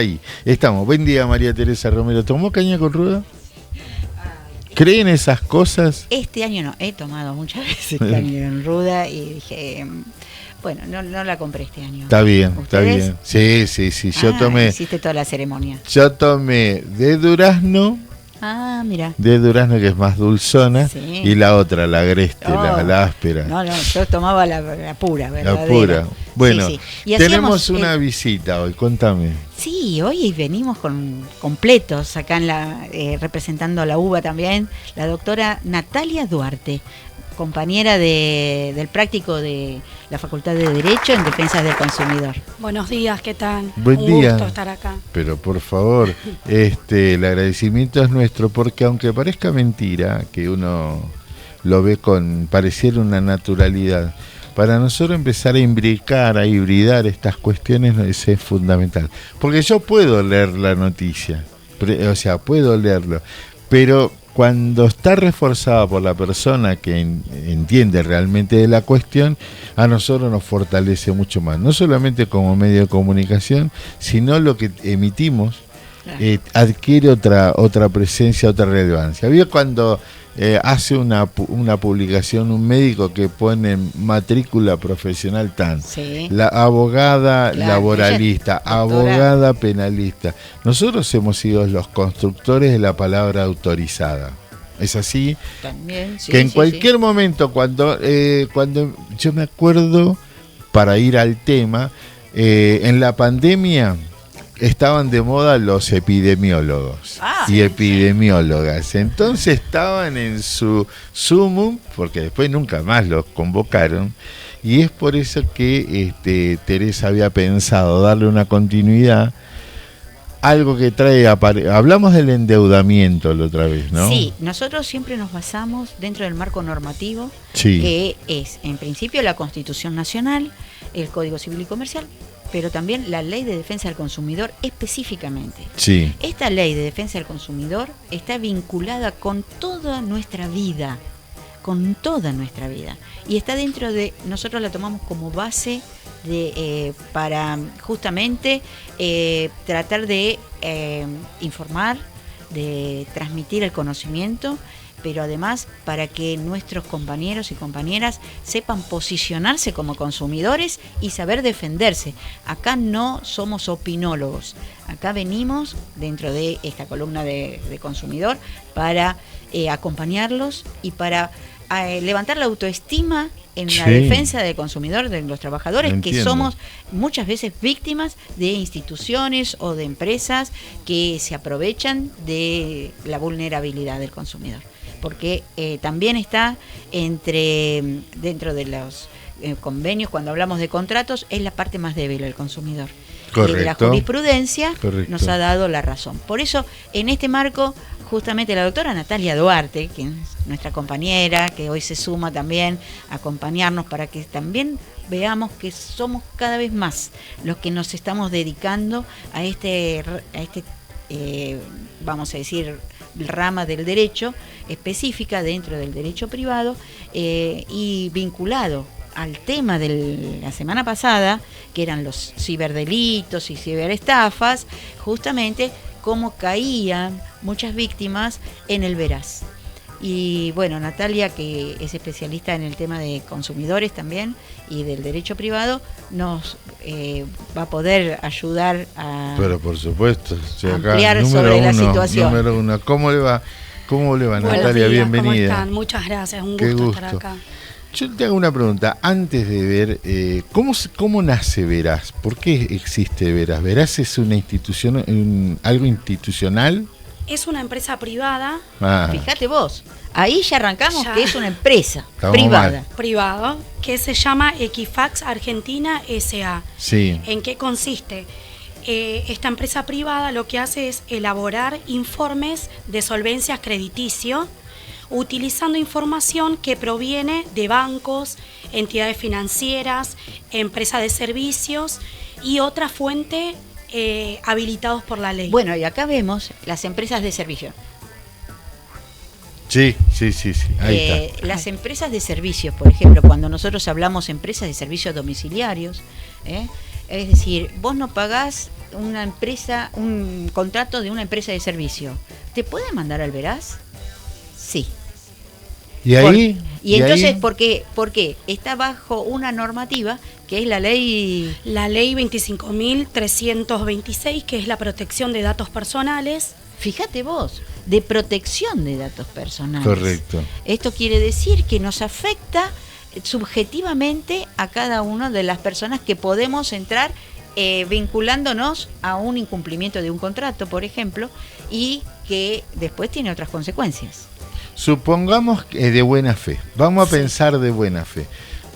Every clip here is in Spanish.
Ahí estamos. Buen día, María Teresa Romero. ¿Tomó caña con ruda? ¿Creen esas cosas? Este año no, he tomado muchas veces caña con ruda y dije, bueno, no la compré este año. Está bien, ¿Ustedes? está bien. Sí. Yo tomé. Hiciste toda la ceremonia. Yo tomé de durazno. Mira. De durazno, que es más dulzona, Sí. y la otra, la agreste, Oh. la áspera. No, yo tomaba la pura, verdadera. La pura. Bueno, Sí. Y tenemos hacíamos, una visita hoy, contame. Sí, hoy venimos completos acá representando a la UBA también, la doctora Natalia Duarte, compañera del práctico de la Facultad de Derecho en Defensa del Consumidor. Buenos días, ¿qué tal? Buen Un día. gusto estar acá. Pero por favor, el agradecimiento es nuestro, porque aunque parezca mentira, que uno lo ve pareciera una naturalidad, para nosotros empezar a imbricar, a hibridar estas cuestiones es fundamental. Porque yo puedo leer la noticia, puedo leerlo, pero cuando está reforzada por la persona que entiende realmente de la cuestión, a nosotros nos fortalece mucho más, no solamente como medio de comunicación, sino lo que emitimos adquiere otra presencia, otra relevancia. ¿Vio cuando hace una publicación un médico que pone matrícula profesional Sí. la abogada laboralista, ella, abogada penalista? Nosotros hemos sido los constructores de la palabra autorizada. ¿Es así? También, sí, Que en cualquier momento, cuando yo me acuerdo, para ir al tema, en la pandemia estaban de moda los epidemiólogos y epidemiólogas. Entonces estaban en su sumum, porque después nunca más los convocaron, y es por eso que Teresa había pensado darle una continuidad, algo que trae, hablamos del endeudamiento la otra vez, ¿no? Sí, nosotros siempre nos basamos dentro del marco normativo, Sí. que es, en principio, la Constitución Nacional, el Código Civil y Comercial, pero también la Ley de Defensa del Consumidor específicamente. Sí. Esta Ley de Defensa del Consumidor está vinculada con toda nuestra vida, y está dentro de, nosotros la tomamos como base para justamente tratar de informar, de transmitir el conocimiento, pero además para que nuestros compañeros y compañeras sepan posicionarse como consumidores y saber defenderse. Acá no somos opinólogos, acá venimos dentro de esta columna de consumidor para acompañarlos y para levantar la autoestima en la defensa del consumidor, de los trabajadores. Entiendo. Que somos muchas veces víctimas de instituciones o de empresas que se aprovechan de la vulnerabilidad del consumidor. Porque también está dentro de los convenios, cuando hablamos de contratos, es la parte más débil del consumidor. Correcto. La jurisprudencia nos ha dado la razón. Por eso, en este marco, justamente la doctora Natalia Duarte, que es nuestra compañera, que hoy se suma también a acompañarnos para que también veamos que somos cada vez más los que nos estamos dedicando a vamos a decir, rama del derecho específica dentro del derecho privado, y vinculado al tema de la semana pasada, que eran los ciberdelitos y ciberestafas, justamente cómo caían muchas víctimas en el veraz. Y bueno, Natalia, que es especialista en el tema de consumidores también y del derecho privado, nos va a poder ayudar a... Pero por supuesto, ampliar sobre la situación. Número uno. ¿Cómo le va? Buenos Natalia? días, Bienvenida. ¿cómo están? Muchas gracias, un gusto estar acá. Yo te hago una pregunta, antes de ver, ¿cómo nace Veraz? ¿Por qué existe Veraz? ¿Veraz es una institución, algo institucional? Es una empresa privada. Fíjate vos, ahí ya arrancamos que es una empresa privada, que se llama Equifax Argentina S.A. Sí. ¿En qué consiste? Esta empresa privada lo que hace es elaborar informes de solvencia crediticio, utilizando información que proviene de bancos, entidades financieras, empresas de servicios y otra fuente habilitados por la ley. Bueno, y acá vemos las empresas de servicio. Sí, ahí está. Las empresas de servicios, por ejemplo, cuando nosotros hablamos empresas de servicios domiciliarios, es decir, vos no pagás una empresa, un contrato de una empresa de servicio, ¿te puede mandar al veraz? Sí. ¿Y ahí? Y entonces, ahí? ¿por qué? Porque está bajo una normativa que es la ley... La ley 25.326, que es la protección de datos personales. Fíjate vos, de protección de datos personales. Correcto. Esto quiere decir que nos afecta subjetivamente a cada una de las personas que podemos entrar vinculándonos a un incumplimiento de un contrato, por ejemplo, y que después tiene otras consecuencias. Supongamos que de buena fe, vamos a pensar de buena fe.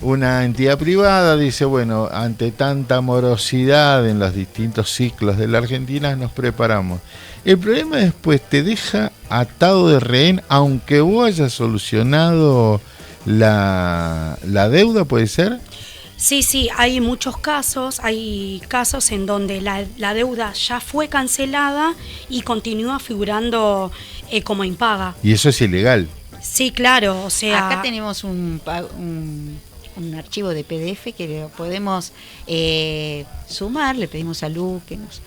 Una entidad privada dice, bueno, ante tanta morosidad en los distintos ciclos de la Argentina nos preparamos. El problema después te deja atado de rehén, aunque vos hayas solucionado la deuda, ¿puede ser? Sí, hay muchos casos, en donde la deuda ya fue cancelada y continúa figurando como impaga. Y eso es ilegal. Sí, claro, o sea... Acá tenemos un archivo de PDF que lo podemos sumar, le pedimos a Lu que nos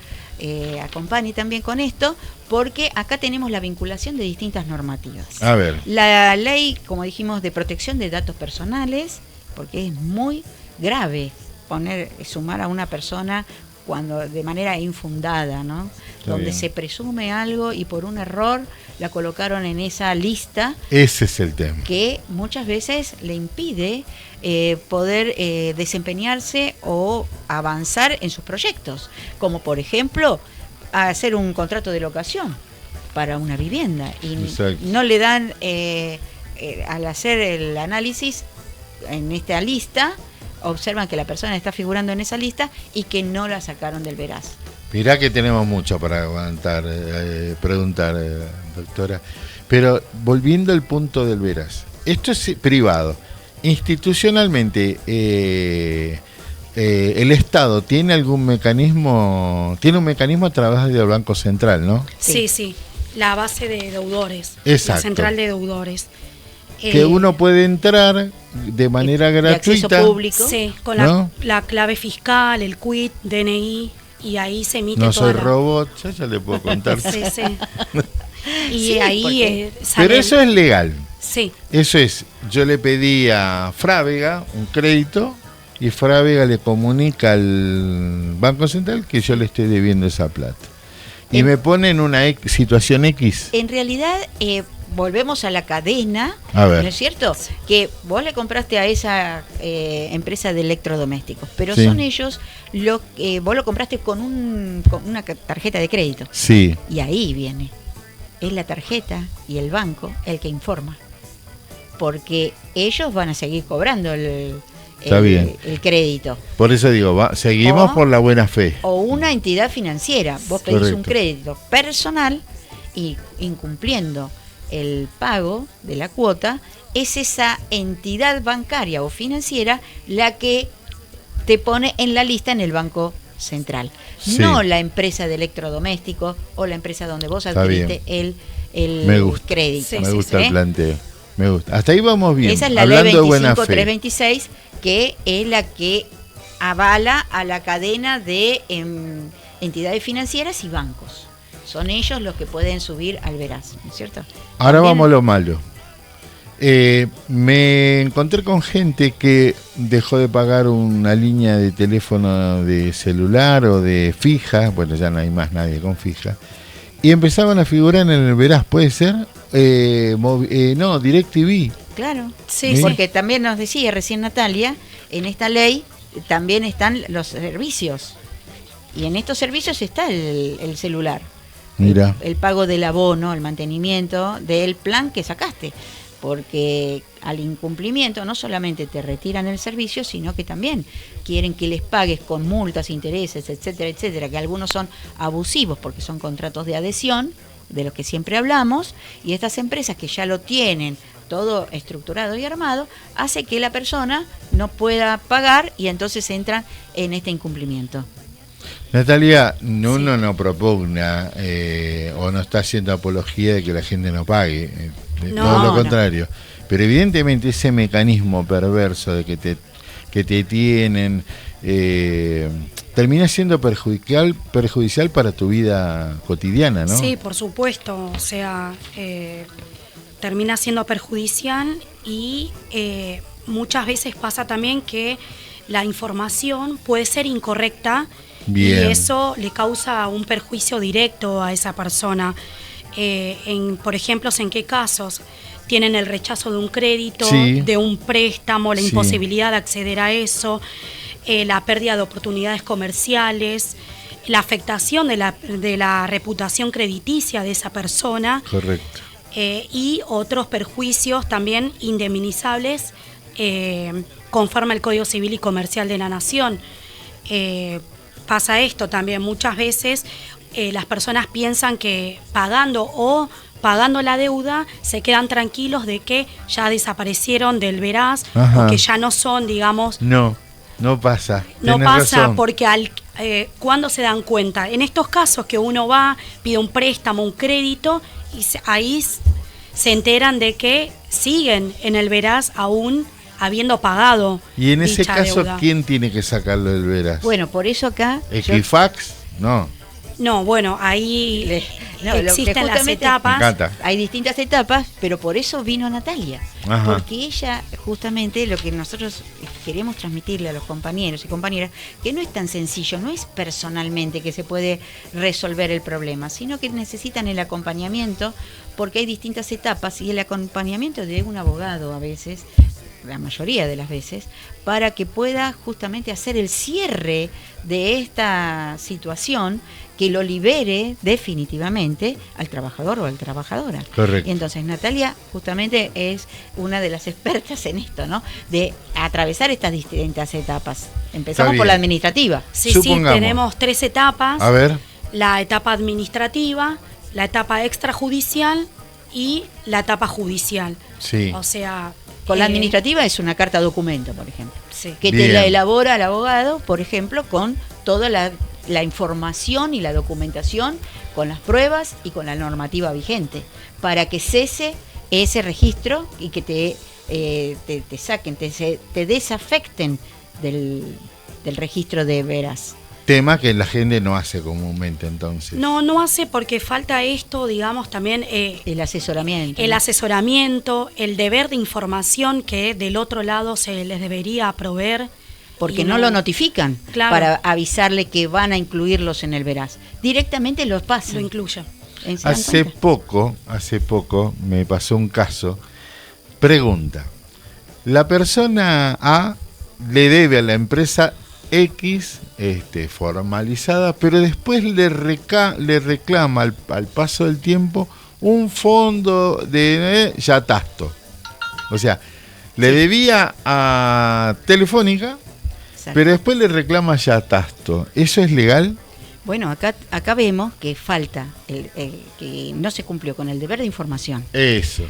acompañe también con esto, porque acá tenemos la vinculación de distintas normativas. A ver. La ley, como dijimos, de protección de datos personales, porque es muy grave sumar a una persona cuando de manera infundada, ¿no? Está donde bien. se presume algo y por un error la colocaron en esa lista. Ese es el tema. Que muchas veces le impide poder desempeñarse o avanzar en sus proyectos, como por ejemplo hacer un contrato de locación para una vivienda y Exacto. no le dan al hacer el análisis en esta lista, observan que la persona está figurando en esa lista y que no la sacaron del veraz. Mirá que tenemos mucho para aguantar, preguntar, doctora. Pero volviendo al punto del veraz, esto es privado. Institucionalmente, el Estado tiene algún mecanismo, tiene un mecanismo a través del Banco Central, ¿no? Sí, la base de deudores, Exacto. la central de deudores. Que uno puede entrar de manera de acceso gratuita. público. Sí, con ¿no? la clave fiscal, el quit, DNI, y ahí se emite No toda soy robot, ya le puedo contar. Sí. Y Sí, ahí porque... sale... Pero eso es legal. Sí, Eso es, yo le pedí a Frávega un crédito y Frávega le comunica al Banco Central que yo le estoy debiendo esa plata. Y me pone en una situación X. En realidad, volvemos a la cadena, A ver. ¿no es cierto? Que vos le compraste a esa empresa de electrodomésticos, pero Sí. son ellos, vos lo compraste con una tarjeta de crédito. Sí, Y ahí viene. Es la tarjeta y el banco el que informa. Porque ellos van a seguir cobrando Está bien. el crédito. por eso digo, seguimos O- por la buena fe. O una entidad financiera. Vos pedís un Correcto. crédito personal y incumpliendo el pago de la cuota, es esa entidad bancaria o financiera la que te pone en la lista en el Banco Central. Sí. No la empresa de electrodomésticos o la empresa donde vos Está adquiriste el Me gusta. crédito. Sí, Me gusta ¿eh? el planteo. Me gusta. Hasta ahí vamos bien. Esa es la Hablando ley de buena fe. 25326, que es la que avala a la cadena de entidades financieras y bancos. Son ellos los que pueden subir al veraz, ¿no es cierto? Ahora También- vamos a lo malo. Me encontré con gente que dejó de pagar una línea de teléfono de celular o de fija, bueno, ya no hay más nadie con fija, y empezaban a figurar en el veraz, ¿puede ser? No, DirecTV. Claro, Sí, porque también nos decía recién Natalia, en esta ley también están los servicios. Y en estos servicios está el celular. Mira, El pago del abono, el mantenimiento del plan que sacaste. Porque al incumplimiento no solamente te retiran el servicio, sino que también quieren que les pagues con multas, intereses, etcétera, etcétera, que algunos son abusivos porque son contratos de adhesión, de los que siempre hablamos, y estas empresas que ya lo tienen todo estructurado y armado, hace que la persona no pueda pagar y entonces entran en este incumplimiento. Natalia, uno no propugna o no está haciendo apología de que la gente no pague, No, todo lo no. contrario. Pero evidentemente ese mecanismo perverso de que te tienen termina siendo perjudicial para tu vida cotidiana, ¿no? Sí, por supuesto, o sea, termina siendo perjudicial y muchas veces pasa también que la información puede ser incorrecta. Bien. Y eso le causa un perjuicio directo a esa persona. Por ejemplo, ¿en qué casos? Tienen el rechazo de un crédito, sí, de un préstamo, la sí, imposibilidad de acceder a eso, la pérdida de oportunidades comerciales, la afectación de la reputación crediticia de esa persona. Correcto. Y otros perjuicios también indemnizables conforme al Código Civil y Comercial de la Nación. Pasa esto también, muchas veces las personas piensan que pagando la deuda se quedan tranquilos de que ya desaparecieron del veraz. Ajá. O que ya no son, digamos... No pasa. No pasa razón. porque cuando se dan cuenta, en estos casos que uno va, pide un préstamo, un crédito, y ahí se enteran de que siguen en el veraz aún habiendo pagado. Y en ese dicha caso, deuda. ¿quién tiene que sacarlo del veraz? Bueno, por eso acá... ¿Equifax? No. No, bueno, ahí No, lo que existen las justamente- etapas. Me encanta. Hay distintas etapas, pero por eso vino Natalia. Ajá. Porque ella, justamente, lo que nosotros queremos transmitirle a los compañeros y compañeras, que no es tan sencillo, no es personalmente que se puede resolver el problema, sino que necesitan el acompañamiento, porque hay distintas etapas y el acompañamiento de un abogado a veces, la mayoría de las veces, para que pueda justamente hacer el cierre de esta situación que lo libere definitivamente al trabajador o a la trabajadora. Correcto. Y entonces Natalia justamente es una de las expertas en esto, ¿no? De atravesar estas distintas etapas. Empezamos Está por la bien. administrativa. Sí, Supongamos. tenemos 3 etapas. A ver. La etapa administrativa, la etapa extrajudicial y la etapa judicial. Sí. O sea... Con la administrativa es una carta documento, por ejemplo, Sí. que Bien. te la elabora el abogado, por ejemplo, con toda la información y la documentación, con las pruebas y con la normativa vigente, para que cese ese registro y que te saquen, te desafecten del registro de veras. Tema que la gente no hace comúnmente, entonces. No hace porque falta esto, digamos, también El asesoramiento. el ¿no? asesoramiento, el deber de información que del otro lado se les debería proveer. Porque y no lo notifican Claro. para avisarle que van a incluirlos en el veraz. Directamente los pasan. Lo incluye. ¿Se dan Hace cuenta? poco me pasó un caso. Pregunta. La persona A le debe a la empresa X formalizada, pero después le reclama al paso del tiempo un fondo de yatasto. O sea, le debía a Telefónica, Exacto. pero después le reclama yatasto. ¿Eso es legal? Bueno, acá vemos que falta, que no se cumplió con el deber de información. Eso.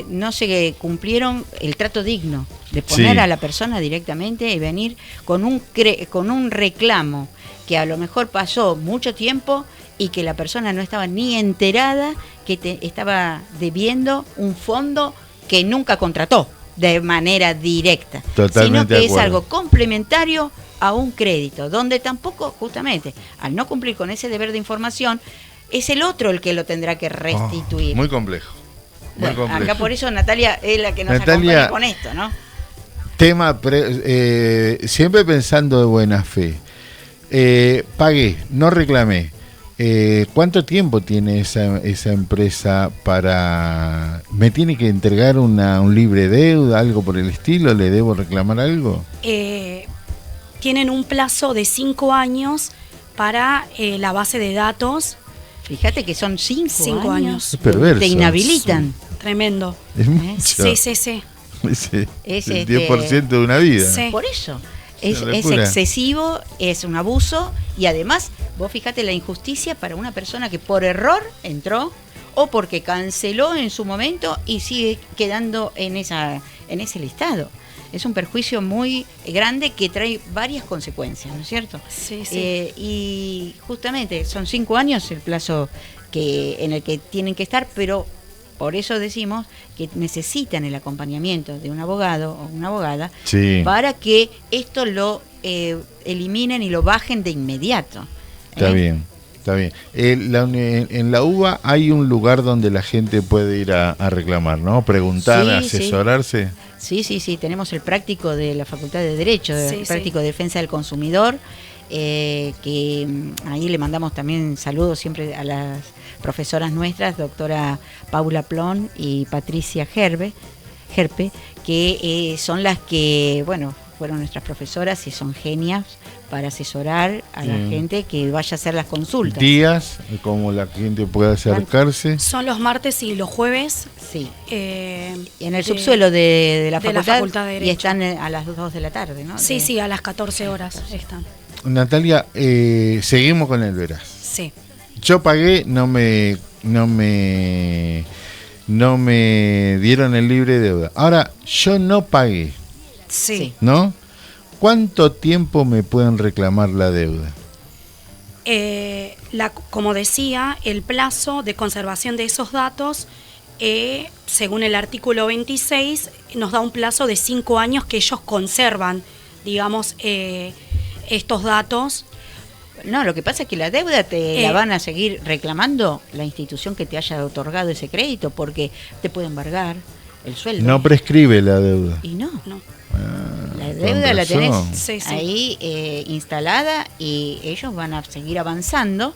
No se cumplieron el trato digno de poner Sí. a la persona directamente y venir con un reclamo que a lo mejor pasó mucho tiempo y que la persona no estaba ni enterada que estaba debiendo un fondo que nunca contrató de manera directa, Totalmente sino que de es acuerdo. algo complementario a un crédito, donde tampoco, justamente, al no cumplir con ese deber de información, es el otro el que lo tendrá que restituir. Muy complejo. Muy Bueno, complejo. acá por eso Natalia es la que nos Natalia, acompaña con esto, ¿no? Tema, siempre pensando de buena fe. Pagué, no reclamé. ¿Cuánto tiempo tiene esa empresa para... ¿Me tiene que entregar un libre deuda, algo por el estilo? ¿Le debo reclamar algo? Tienen un plazo de 5 años para la base de datos. Fíjate que son 5 5 años. Es perverso. Te inhabilitan. Tremendo. Es mucho. Sí. Es Es el 10% de una vida. Sí. Por eso. Es Es una locura. excesivo, es un abuso y además, vos fíjate la injusticia para una persona que por error entró o porque canceló en su momento y sigue quedando en ese listado. Es un perjuicio muy grande que trae varias consecuencias, ¿no es cierto? Sí. Y justamente son 5 años el plazo en el que tienen que estar, pero por eso decimos que necesitan el acompañamiento de un abogado o una abogada Sí. para que esto lo eliminen y lo bajen de inmediato. Está bien, está bien. En la UBA hay un lugar donde la gente puede ir a reclamar, ¿no? Preguntar, Sí, asesorarse. Sí, tenemos el práctico de la Facultad de Derecho, Sí, el práctico de Defensa del Consumidor, que ahí le mandamos también saludos siempre a las profesoras nuestras, doctora Paula Plon y Patricia Gerpe, que son las que, bueno, fueron nuestras profesoras y son genias para asesorar a la gente que vaya a hacer las consultas. Días, como la gente puede acercarse. Son los martes y los jueves. Sí. En En el subsuelo de la Facultad de y Derecho. están a las 2 de la tarde, ¿no? Sí, a las 14 horas están. Natalia, seguimos con el Veraz. Sí. Yo pagué, no me dieron el libre deuda. Ahora, yo no pagué, Sí. ¿no? ¿Cuánto tiempo me pueden reclamar la deuda? Como decía, el plazo de conservación de esos datos, según el artículo 26, nos da un plazo de 5 años que ellos conservan, digamos, estos datos. No, lo que pasa es que la deuda te la van a seguir reclamando la institución que te haya otorgado ese crédito, porque te puede embargar el sueldo. No prescribe la deuda. Y no. La Con deuda la tenés razón. Sí. ahí instalada y ellos van a seguir avanzando.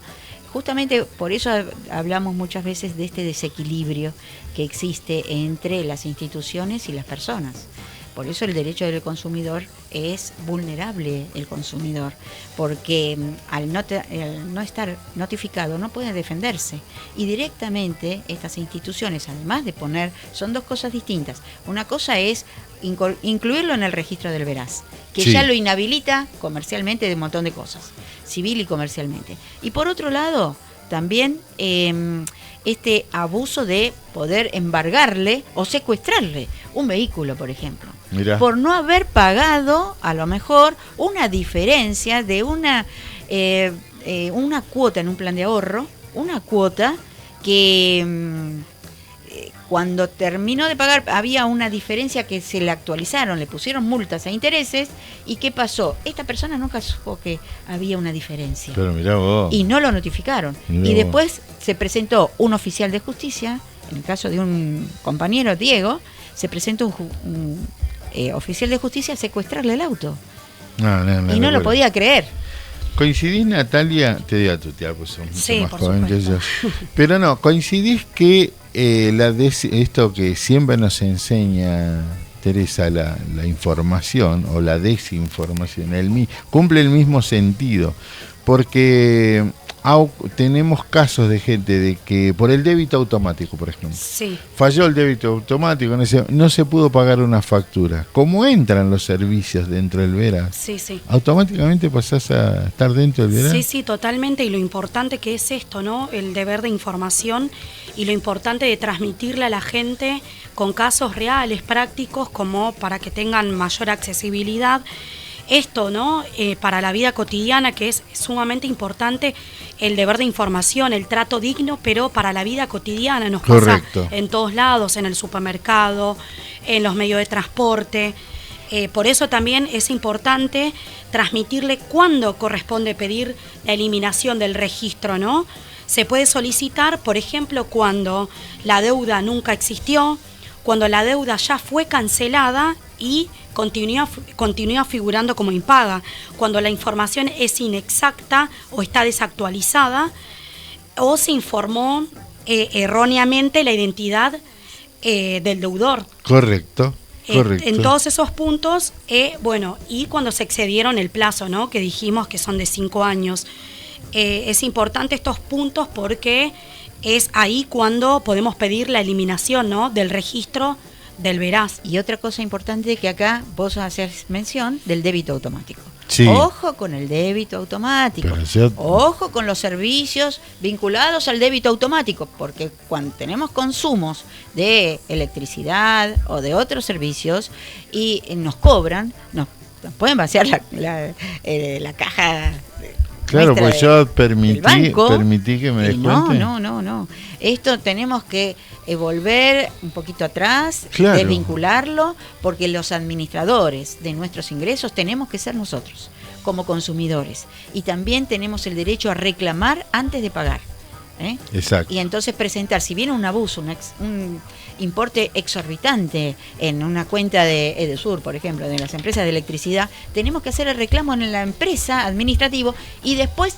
Justamente por eso hablamos muchas veces de este desequilibrio que existe entre las instituciones y las personas. Por eso el derecho del consumidor es vulnerable, el consumidor, porque al no estar notificado no puede defenderse. Y directamente estas instituciones, además de poner, son dos cosas distintas. Una cosa es incluirlo en el registro del Veraz, que Sí. ya lo inhabilita comercialmente de un montón de cosas, civil y comercialmente. Y por otro lado, también este abuso de poder embargarle o secuestrarle un vehículo, por ejemplo. Mirá. Por no haber pagado, a lo mejor, una diferencia de una cuota en un plan de ahorro, una cuota que cuando terminó de pagar había una diferencia que se le actualizaron, le pusieron multas e intereses, ¿y qué pasó? Esta persona nunca supo que había una diferencia. Pero mirá vos. Y no lo notificaron. Mirá Y vos. después se presentó un oficial de justicia, en el caso de un compañero, Diego, se presentó un oficial de justicia a secuestrarle el auto. Y no lo recuerdo. podía creer. ¿Coincidís, Natalia? Te digo a tutear, pues sos mucho Sí, más por joven que yo. supuesto. Pero no, ¿coincidís que esto que siempre nos enseña Teresa, la información o la desinformación, cumple el mismo sentido? Porque tenemos casos de gente de que por el débito automático, por ejemplo, Sí. falló el débito automático, no se pudo pagar una factura. ¿Cómo entran los servicios dentro del Veraz? Sí. ¿Automáticamente pasás a estar dentro del Veraz? Sí, totalmente. Y lo importante que es esto, ¿no? El deber de información y lo importante de transmitirle a la gente con casos reales, prácticos, como para que tengan mayor accesibilidad. Esto, ¿no? Para la vida cotidiana, que es sumamente importante, el deber de información, el trato digno, pero para la vida cotidiana nos Correcto. pasa en todos lados, en el supermercado, en los medios de transporte. Por eso también es importante transmitirle cuándo corresponde pedir la eliminación del registro, ¿no? Se puede solicitar, por ejemplo, cuando la deuda nunca existió, cuando la deuda ya fue cancelada y continúa figurando como impaga, cuando la información es inexacta o está desactualizada, o se informó erróneamente la identidad del deudor. Correcto. En todos esos puntos, y cuando se excedieron el plazo, ¿no? Que dijimos que son de 5 años. Es importante estos puntos porque es ahí cuando podemos pedir la eliminación, ¿no? Del registro del Veraz. Y otra cosa importante que acá vos haces mención del débito automático. Sí. Ojo con el débito automático. Ojo con los servicios vinculados al débito automático, porque cuando tenemos consumos de electricidad o de otros servicios y nos cobran, nos pueden vaciar la caja Claro, nuestra pues yo del banco. permití que me descuente. No. Esto tenemos que volver un poquito atrás, Claro. desvincularlo, porque los administradores de nuestros ingresos tenemos que ser nosotros, como consumidores. Y también tenemos el derecho a reclamar antes de pagar. Exacto. Y entonces presentar, si viene un abuso, un importe exorbitante en una cuenta de Edesur, por ejemplo, de las empresas de electricidad, tenemos que hacer el reclamo en la empresa administrativo y después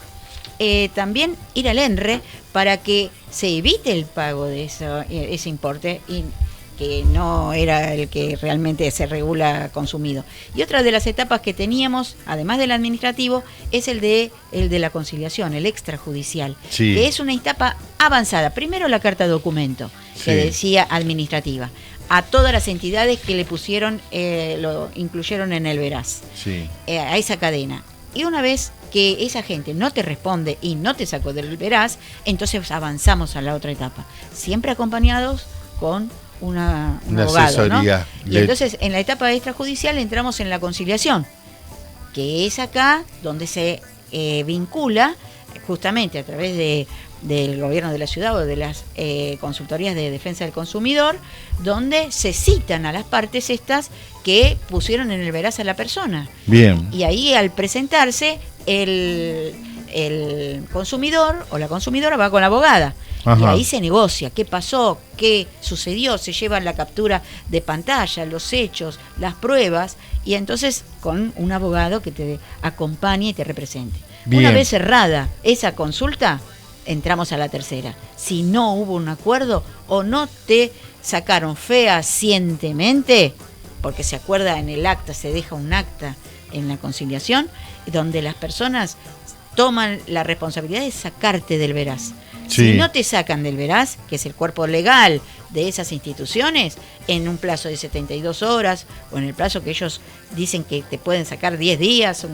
también ir al ENRE para que se evite el pago de ese importe y que no era el que realmente se regula consumido. Y otra de las etapas que teníamos, además del administrativo, es el de la conciliación, el extrajudicial, Sí. que es una etapa avanzada. Primero la carta documento, que Sí. decía administrativa, a todas las entidades que le pusieron, lo incluyeron en el veraz, Sí. a esa cadena. Y una vez que esa gente no te responde y no te sacó del veraz, entonces avanzamos a la otra etapa, siempre acompañados con un abogado, ¿no? asesoría. Y entonces en la etapa extrajudicial entramos en la conciliación, que es acá donde se vincula justamente a través del gobierno de la ciudad o de las consultorías de defensa del consumidor, donde se citan a las partes estas que pusieron en el veraz a la persona. Bien. Y ahí al presentarse el consumidor o la consumidora va con la abogada. Ajá. Y ahí se negocia qué pasó, qué sucedió, se lleva la captura de pantalla, los hechos, las pruebas, y entonces con un abogado que te acompañe y te represente. Bien. Una vez cerrada esa consulta, entramos a la tercera. Si no hubo un acuerdo o no te sacaron fehacientemente, porque se acuerda en el acta, se deja un acta en la conciliación, donde las personas toman la responsabilidad de sacarte del veraz. Sí. Si no te sacan del veraz, que es el cuerpo legal de esas instituciones, en un plazo de 72 horas, o en el plazo que ellos dicen que te pueden sacar 10 días,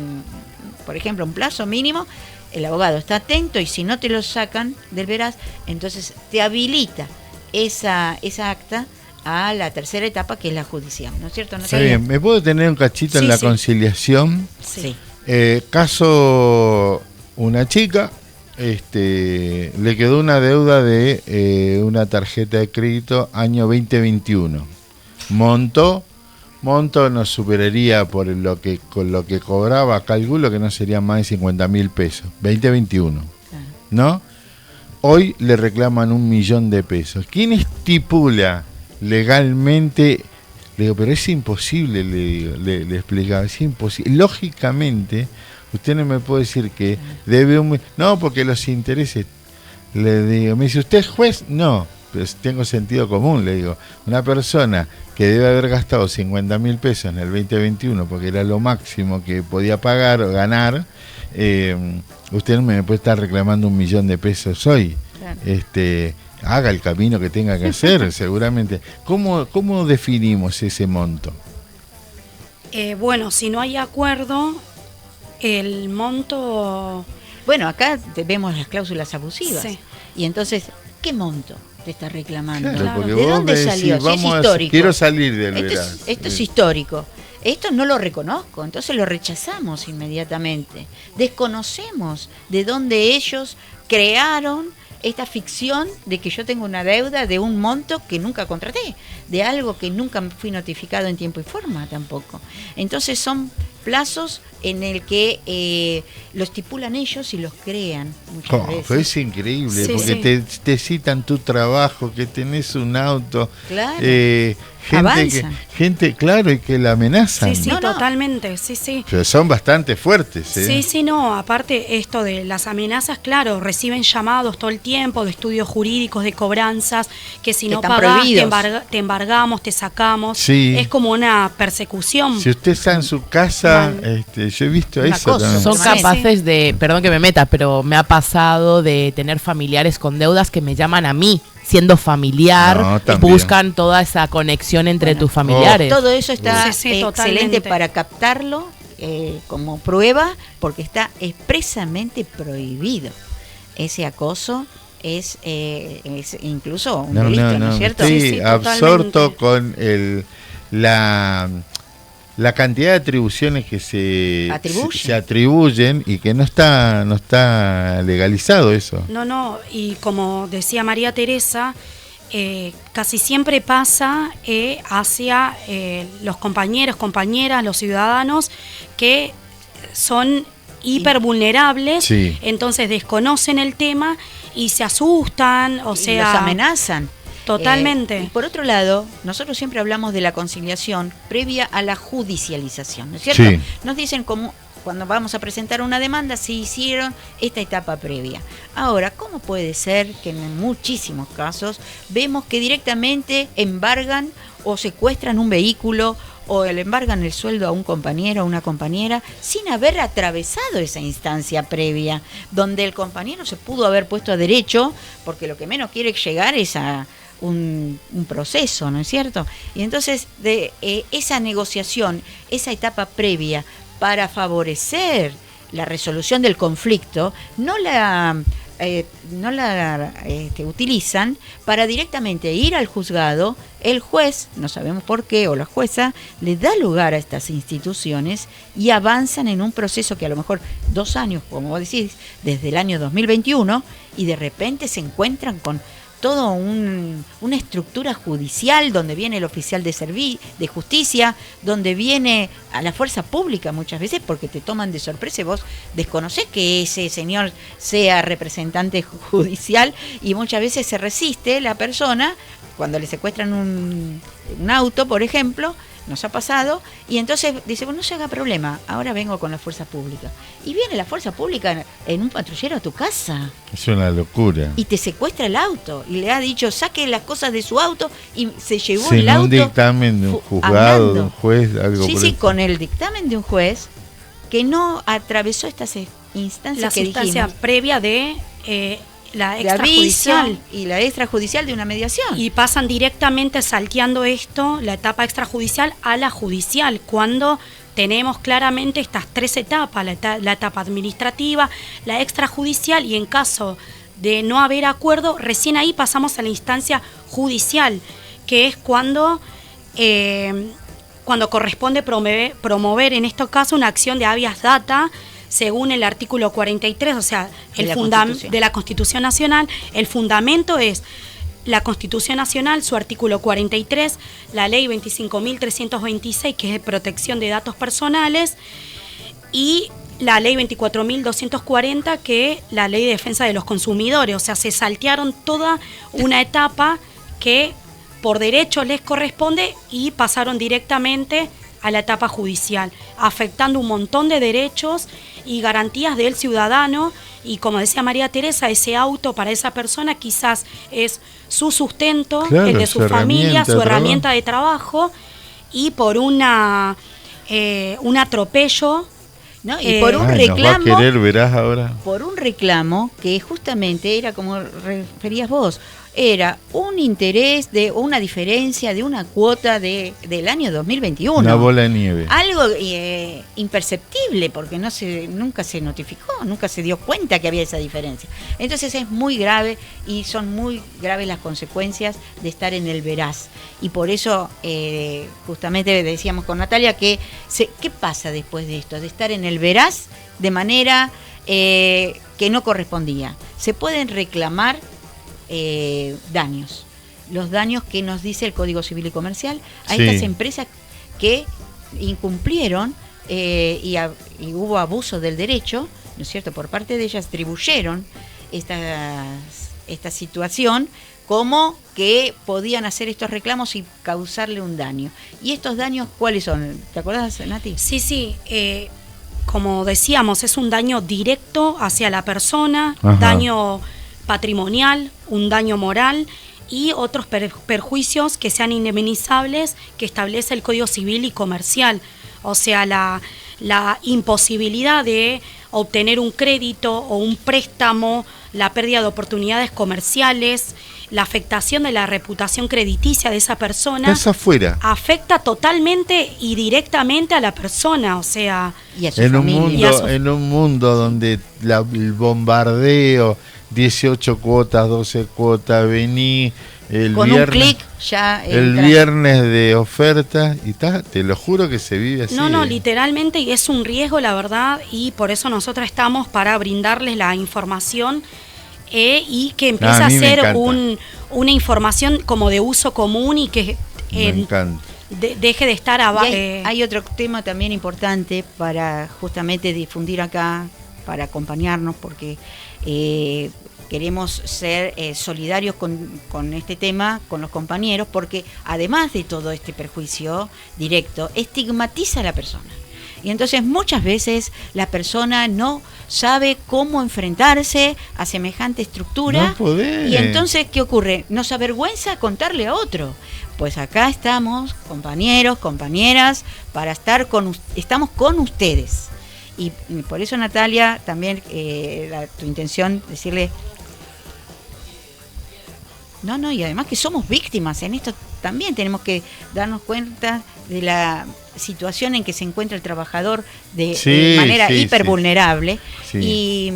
por ejemplo, un plazo mínimo, el abogado está atento y si no te lo sacan del veraz, entonces te habilita esa acta a la tercera etapa, que es la judicial, ¿no es cierto? Está bien. ¿Me puedo tener un cachito en Sí, la sí. conciliación? Sí. Caso, una chica le quedó una deuda de una tarjeta de crédito año 2021. Monto no superaría con lo que cobraba, calculo que no serían más de 50.000 pesos. 2021, Claro. ¿no? Hoy le reclaman 1.000.000 de pesos. ¿Quién estipula legalmente? Le digo, pero es imposible, le explicaba, es imposible. Lógicamente, usted no me puede decir que debe no, porque los intereses, le digo, me dice, ¿usted es juez? No, pues tengo sentido común, le digo. Una persona que debe haber gastado 50.000 pesos en el 2021, porque era lo máximo que podía pagar o ganar, usted no me puede estar reclamando 1.000.000 de pesos hoy. Claro. Haga el camino que tenga que hacer, seguramente. ¿Cómo definimos ese monto? Bueno, si no hay acuerdo, el monto... Bueno, acá vemos las cláusulas abusivas. Sí. Y entonces, ¿qué monto te está reclamando? Claro, porque ¿De vos dónde me decís, salió? Si es vamos histórico. quiero salir del veraz. Esto es histórico. Esto no lo reconozco, entonces lo rechazamos inmediatamente. Desconocemos de dónde ellos crearon esta ficción de que yo tengo una deuda de un monto que nunca contraté, de algo que nunca fui notificado en tiempo y forma tampoco. Entonces son plazos en el que lo estipulan ellos y los crean muchas veces. Es increíble, Sí, porque sí. te citan tu trabajo, que tenés un auto, Claro. gente, claro, y que la amenazan. Sí, sí, No, no. totalmente, sí, sí. Pero son bastante fuertes. ¿Eh? Sí, sí, no, aparte esto de las amenazas, claro, reciben llamados todo el tiempo de estudios jurídicos, de cobranzas, que si Que no están pagás, prohibidos. te embargamos, te sacamos. Sí. Es como una persecución. Si usted está en su casa, Mal. yo he visto Un eso acoso. también. Son Sí. capaces de, perdón que me meta, pero me ha pasado de tener familiares con deudas que me llaman a mí, siendo familiar, No, también. buscan toda esa conexión entre Bueno, tus familiares. Todo eso está Sí, sí, excelente totalmente. para captarlo como prueba, porque está expresamente prohibido. Ese acoso es incluso un delito, ¿no es cierto? Estoy Sí, sí, absorto totalmente. con la cantidad de atribuciones que se Atribuyen. atribuyen y que no está legalizado eso. No, y como decía María Teresa, casi siempre pasa hacia los compañeros, compañeras, los ciudadanos que son hipervulnerables, Sí. entonces desconocen el tema y se asustan, o Y sea, los amenazan. Totalmente. Y por otro lado, nosotros siempre hablamos de la conciliación previa a la judicialización, ¿no es cierto? Sí. Nos dicen cómo, cuando vamos a presentar una demanda, si hicieron esta etapa previa. Ahora, ¿cómo puede ser que en muchísimos casos vemos que directamente embargan o secuestran un vehículo o le embargan el sueldo a un compañero o una compañera sin haber atravesado esa instancia previa, donde el compañero se pudo haber puesto a derecho, porque lo que menos quiere llegar es a un proceso, ¿no es cierto? Y entonces de esa negociación, esa etapa previa para favorecer la resolución del conflicto, no la utilizan para directamente ir al juzgado. El juez, no sabemos por qué, o la jueza, le da lugar a estas instituciones y avanzan en un proceso que a lo mejor 2 años, como vos decís, desde el año 2021, y de repente se encuentran con toda una estructura judicial donde viene el oficial de justicia, donde viene a la fuerza pública muchas veces, porque te toman de sorpresa y vos desconocés que ese señor sea representante judicial, y muchas veces se resiste la persona cuando le secuestran un auto, por ejemplo. Nos ha pasado, y entonces dice, bueno, no se haga problema, ahora vengo con la fuerza pública. Y viene la fuerza pública en un patrullero a tu casa Es una locura. y te secuestra el auto, y le ha dicho, saque las cosas de su auto, y se llevó Sin el auto. un dictamen de un juzgado, hablando. de un juez, algo Sí, por sí, eso. con el dictamen de un juez que no atravesó estas instancias la que sustancia dijimos, previa de la de aviso extrajudicial. y la extrajudicial de una mediación. Y pasan directamente salteando esto, la etapa extrajudicial, a la judicial, cuando tenemos claramente estas 3 etapas, la etapa administrativa, la extrajudicial, y en caso de no haber acuerdo, recién ahí pasamos a la instancia judicial, que es cuando corresponde promover en este caso una acción de habeas data, según el artículo 43, o sea, de la Constitución Nacional. El fundamento es la Constitución Nacional, su artículo 43, la Ley 25.326, que es de protección de datos personales, y la Ley 24.240, que es la Ley de Defensa de los Consumidores. O sea, se saltearon toda una etapa que por derecho les corresponde y pasaron directamente a la etapa judicial, afectando un montón de derechos y garantías del ciudadano. Y como decía María Teresa, ese auto para esa persona quizás es su sustento, claro, el de su familia, su herramienta de trabajo, y por un atropello, ¿no? Y por un nos va a reclamo, querer, verás ahora. por un reclamo que justamente era, como referías vos, era un interés de una diferencia de una cuota del año 2021. Una bola de nieve. Algo imperceptible, porque nunca se notificó, nunca se dio cuenta que había esa diferencia. Entonces es muy grave, y son muy graves las consecuencias de estar en el veraz. Y por eso justamente decíamos con Natalia que ¿qué pasa después de esto? De estar en el veraz de manera que no correspondía. Se pueden reclamar daños, los daños que nos dice el Código Civil y Comercial a Sí. estas empresas que incumplieron y hubo abuso del derecho, ¿no es cierto? Por parte de ellas atribuyeron esta situación como que podían hacer estos reclamos y causarle un daño. ¿Y estos daños cuáles son? ¿Te acordás, Nati? Sí, como decíamos, es un daño directo hacia la persona, Ajá. daño patrimonial, un daño moral y otros perjuicios que sean indemnizables, que establece el Código Civil y Comercial. O sea, la imposibilidad de obtener un crédito o un préstamo, la pérdida de oportunidades comerciales, la afectación de la reputación crediticia de esa persona. Estás afuera. Afecta totalmente y directamente a la persona, o sea, Y a su En familia. un mundo donde el bombardeo, 18 cuotas, 12 cuotas, vení el Con viernes, un clic ya el entra. viernes de oferta y te lo juro que se vive así. No, literalmente, y es un riesgo, la verdad, y por eso nosotros estamos para brindarles la información y que empiece a mí me ser encanta. una información como de uso común y que Me encanta. deje de estar Y abajo. hay otro tema también importante para justamente difundir acá, para acompañarnos, porque queremos ser solidarios con este tema, con los compañeros, porque además de todo este perjuicio directo, estigmatiza a la persona. Y entonces muchas veces la persona no sabe cómo enfrentarse a semejante estructura. No podés. Y entonces, ¿qué ocurre? Nos avergüenza contarle a otro. Pues acá estamos, compañeros, compañeras, para estar estamos con ustedes. Y por eso, Natalia, también tu intención, decirle... No, y además que somos víctimas, en esto también tenemos que darnos cuenta de la situación en que se encuentra el trabajador de manera hipervulnerable. Sí. Y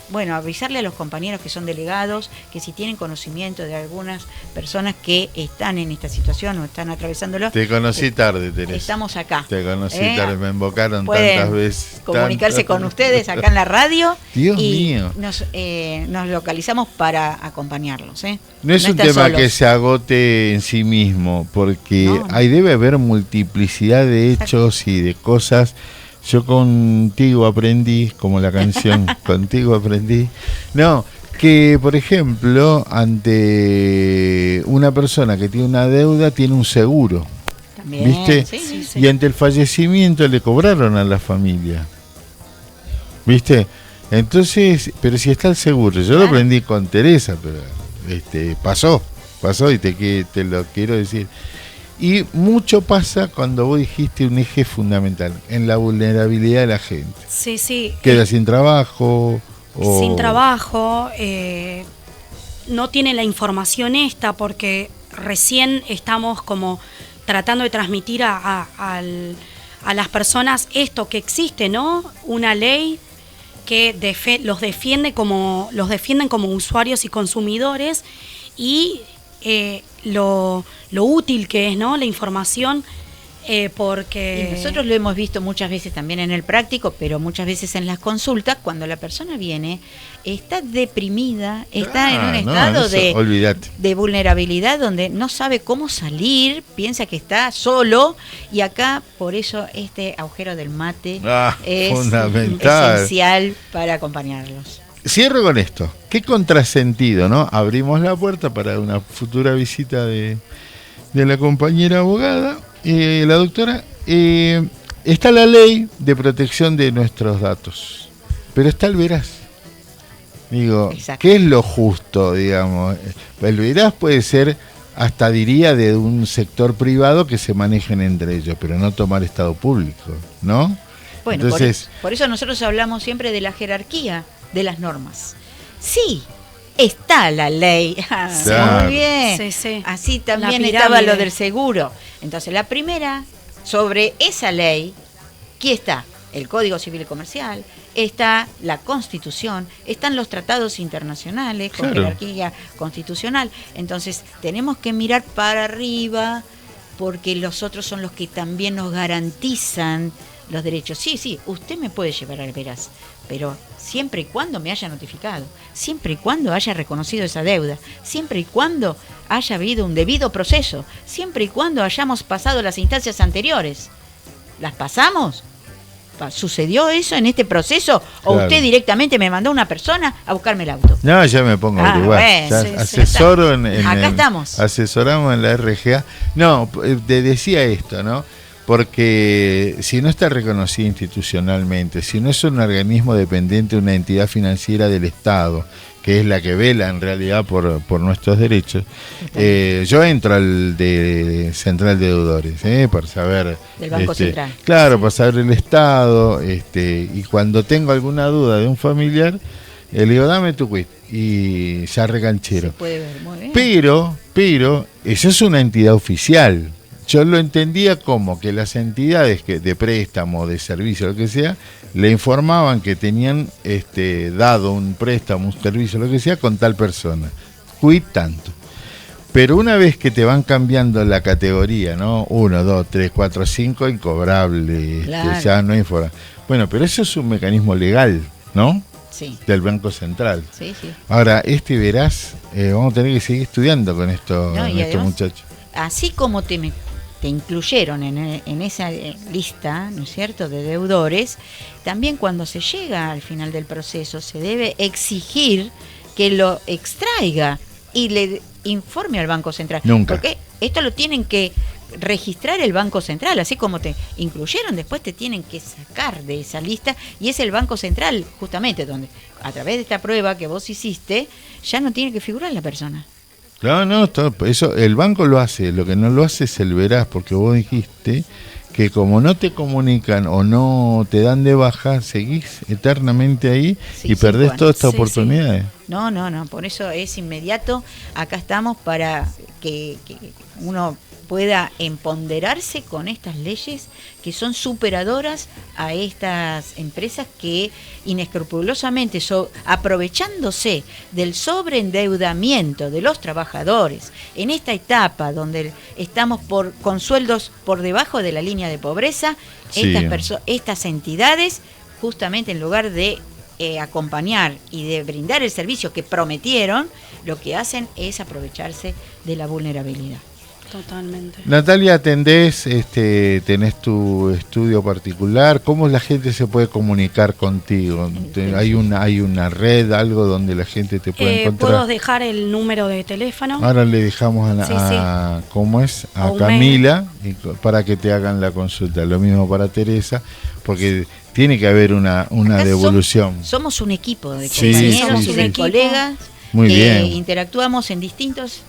bueno, avisarle a los compañeros que son delegados, que si tienen conocimiento de algunas personas que están en esta situación o están atravesándolo. Te conocí tarde, Teresa. Estamos acá. Te conocí tarde, me invocaron pueden tantas veces. comunicarse con ustedes acá en la radio. Dios y mío. Nos localizamos para acompañarlos. No es un están tema solos. que se agote en sí mismo, porque No. ahí debe haber multiplicidad de hechos y de cosas. Yo contigo aprendí, como la canción, contigo aprendí. No, que por ejemplo, ante una persona que tiene una deuda, tiene un seguro. También, ¿Viste? Sí. Y ante el fallecimiento le cobraron a la familia. ¿Viste? Entonces, pero si está el seguro, yo lo aprendí con Teresa, pero pasó y te lo quiero decir. Y mucho pasa cuando vos dijiste un eje fundamental, en la vulnerabilidad de la gente. Sí. Queda sin trabajo. Sin trabajo, no tiene la información esta porque recién estamos como tratando de transmitir a las personas esto que existe, ¿no? Una ley que los defienden como usuarios y consumidores y lo útil que es, ¿no? La información, porque... Y nosotros lo hemos visto muchas veces también en el práctico, pero muchas veces en las consultas, cuando la persona viene, está deprimida, está en un estado de vulnerabilidad donde no sabe cómo salir, piensa que está solo, y acá, por eso, este agujero del mate es fundamental, esencial para acompañarlos. Cierro con esto. Qué contrasentido, ¿no? Abrimos la puerta para una futura visita de la compañera abogada, la doctora. Está la ley de protección de nuestros datos, pero está el veraz. Digo, exacto. ¿Qué es lo justo, digamos? El veraz puede ser, hasta diría, de un sector privado que se manejen entre ellos, pero no tomar estado público, ¿no? Bueno, entonces, por eso nosotros hablamos siempre de la jerarquía de las normas. Sí, está la ley. Claro. Muy bien. Sí. Así también La pirámide. estaba lo del seguro. Entonces, la primera, sobre esa ley, ¿qué está? El Código Civil y Comercial, está la Constitución, están los tratados internacionales con jerarquía constitucional. Entonces, tenemos que mirar para arriba, porque los otros son los que también nos garantizan los derechos. Sí, usted me puede llevar al veraz, pero siempre y cuando me haya notificado, siempre y cuando haya reconocido esa deuda, siempre y cuando haya habido un debido proceso, siempre y cuando hayamos pasado las instancias anteriores. ¿Las pasamos? ¿Sucedió eso en este proceso? ¿O usted directamente me mandó una persona a buscarme el auto? No, ya me pongo a averiguar. Bueno, asesoro acá estamos. Asesoramos en la RGA. No, te decía esto, ¿no? Porque si no está reconocido institucionalmente, si no es un organismo dependiente de una entidad financiera del Estado, que es la que vela en realidad por nuestros derechos, yo entro al de Central de Deudores, para saber... Del Banco Central. Claro, para saber el estado, y cuando tengo alguna duda de un familiar, le digo, dame tu quit, y ya recanchero. Se puede ver, muy bien. Pero eso es una entidad oficial. yo lo entendía como que las entidades de préstamo, de servicio, lo que sea, le informaban que tenían dado un préstamo, un servicio, lo que sea, con tal persona. Fui tanto. Pero una vez que te van cambiando la categoría, ¿no? 1, 2, 3, 4, 5, incobrable, Claro. ya no hay forma. Bueno, pero eso es un mecanismo legal, ¿no? Sí, Del Banco Central. sí, sí. Ahora, verás, vamos a tener que seguir estudiando con estos No, y además, muchachos. así como te incluyeron en esa lista, ¿no es cierto?, de deudores, también cuando se llega al final del proceso se debe exigir que lo extraiga y le informe al Banco Central. Nunca. Porque esto lo tienen que registrar el Banco Central, así como te incluyeron, después te tienen que sacar de esa lista y es el Banco Central justamente donde a través de esta prueba que vos hiciste ya no tiene que figurar la persona. Claro, no, eso el banco lo hace, lo que no lo hace es el verás, porque vos dijiste que como no te comunican o no te dan de baja, seguís eternamente ahí Sí, y perdés 5 años. todas estas Sí, oportunidades. No, por eso es inmediato. Acá estamos para que uno pueda empoderarse con estas leyes que son superadoras a estas empresas que inescrupulosamente, aprovechándose del sobreendeudamiento de los trabajadores en esta etapa donde estamos con sueldos por debajo de la línea de pobreza, Sí. estas entidades, justamente en lugar de acompañar y de brindar el servicio que prometieron, lo que hacen es aprovecharse de la vulnerabilidad. Totalmente. Natalia, atendés, tenés tu estudio particular, ¿cómo la gente se puede comunicar contigo? ¿Hay una red, algo donde la gente te puede encontrar? Puedo dejar el número de teléfono. Ahora le dejamos Sí, ¿cómo es? A A un Camila para que te hagan la consulta. Lo mismo para Teresa, porque tiene que haber una Acá devolución. Somos un equipo de Sí, compañeros sí, y de sí. colegas Muy que bien. interactuamos en distintos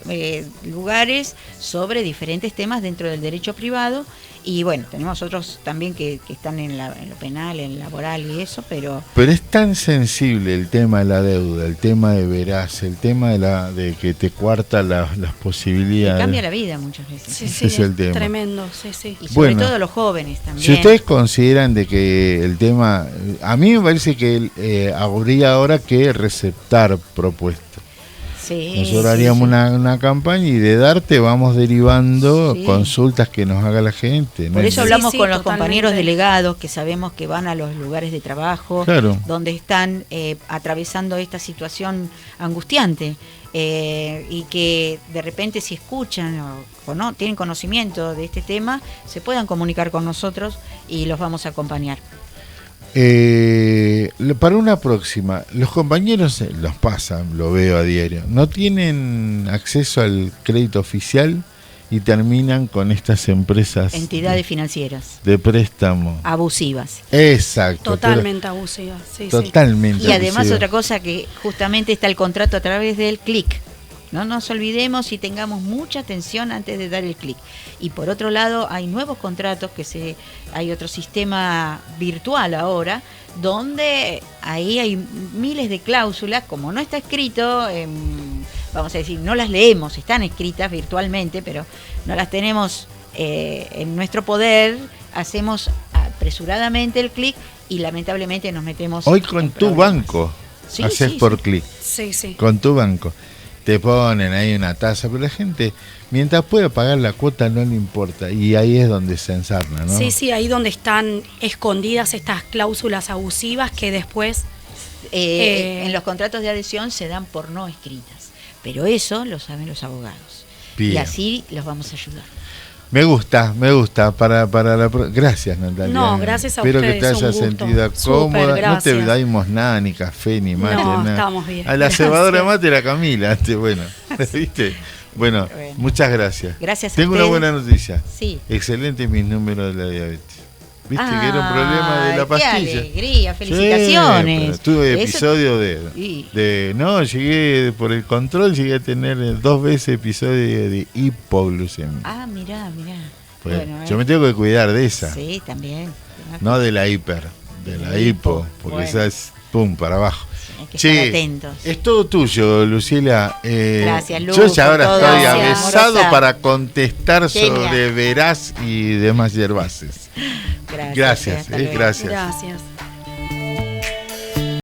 lugares sobre diferentes temas dentro del derecho privado. Y bueno, tenemos otros también que están en lo penal, en laboral y eso, pero Pero es tan sensible el tema de la deuda, el tema de veraz, el tema de que te cuarta las que posibilidades. cambia la vida muchas veces. Sí, Ese es el tema. Tremendo, sí. Y sobre Bueno. todo los jóvenes también. Si ustedes consideran de que el tema, a mí me parece que habría ahora que receptar propuestas. Sí, Nosotros sí, haríamos sí. una campaña y de darte vamos derivando Sí. consultas que nos haga la gente. Por ¿no? eso hablamos Sí, con los totalmente. compañeros delegados que sabemos que van a los lugares de trabajo, Claro. donde están atravesando esta situación angustiante y que de repente si escuchan o no tienen conocimiento de este tema, se puedan comunicar con nosotros y los vamos a acompañar. Para una próxima, los compañeros los pasan, lo veo a diario, no tienen acceso al crédito oficial y terminan con estas empresas Entidades financieras de préstamo. abusivas. Exacto. Totalmente abusiva. Sí, Totalmente. Y además abusivo. otra cosa que justamente está el contrato a través del clic. No nos olvidemos y tengamos mucha atención antes de dar el clic. Y por otro lado, hay nuevos contratos hay otro sistema virtual ahora, donde ahí hay miles de cláusulas, como no está escrito, vamos a decir, no las leemos, están escritas virtualmente, pero no las tenemos en nuestro poder, hacemos apresuradamente el clic y lamentablemente nos metemos Hoy en con tu problemas. banco Sí, haces sí, por sí. clic. Sí. Con tu banco. Te ponen ahí una tasa, pero la gente, mientras pueda pagar la cuota, no le importa. Y ahí es donde se ensarna, ¿no? Sí, ahí donde están escondidas estas cláusulas abusivas que después... En los contratos de adhesión se dan por no escritas, pero eso lo saben los abogados. Bien. Y así los vamos a ayudar. Me gusta. Gracias, Natalia. No, gracias a Espero ustedes, que te hayas un gusto. sentido Súper, cómoda. No te gracias. dimos nada, ni café, ni mate. No, nada. estamos bien. A la Gracias. cebadora de mate era Camila. Bueno, ¿viste? Bueno, Bueno. muchas gracias. Gracias a Tengo una ustedes. buena noticia. Sí. Excelentes mis números de la diabetes. ¿Viste que era un problema de la Ay, pastilla? ¡Qué alegría! ¡Felicitaciones! Sí, tuve Eso- episodio Sí. no, llegué por el control, llegué a tener 2 veces episodio de hipoglucemia. Ah, mirá. Pues, Bueno, yo me tengo que cuidar de esa, Sí, también. no de la hiper, de la hipo, porque Bueno. esa es pum para abajo. tenemos que estar atentos. Es todo tuyo, Lucila. Gracias, Lu, Yo ya por ahora todo. estoy Gracias, avesado amorosa. para contestar Genia. sobre Veraz y demás yerbaces. Gracias, Hasta luego. gracias. Gracias.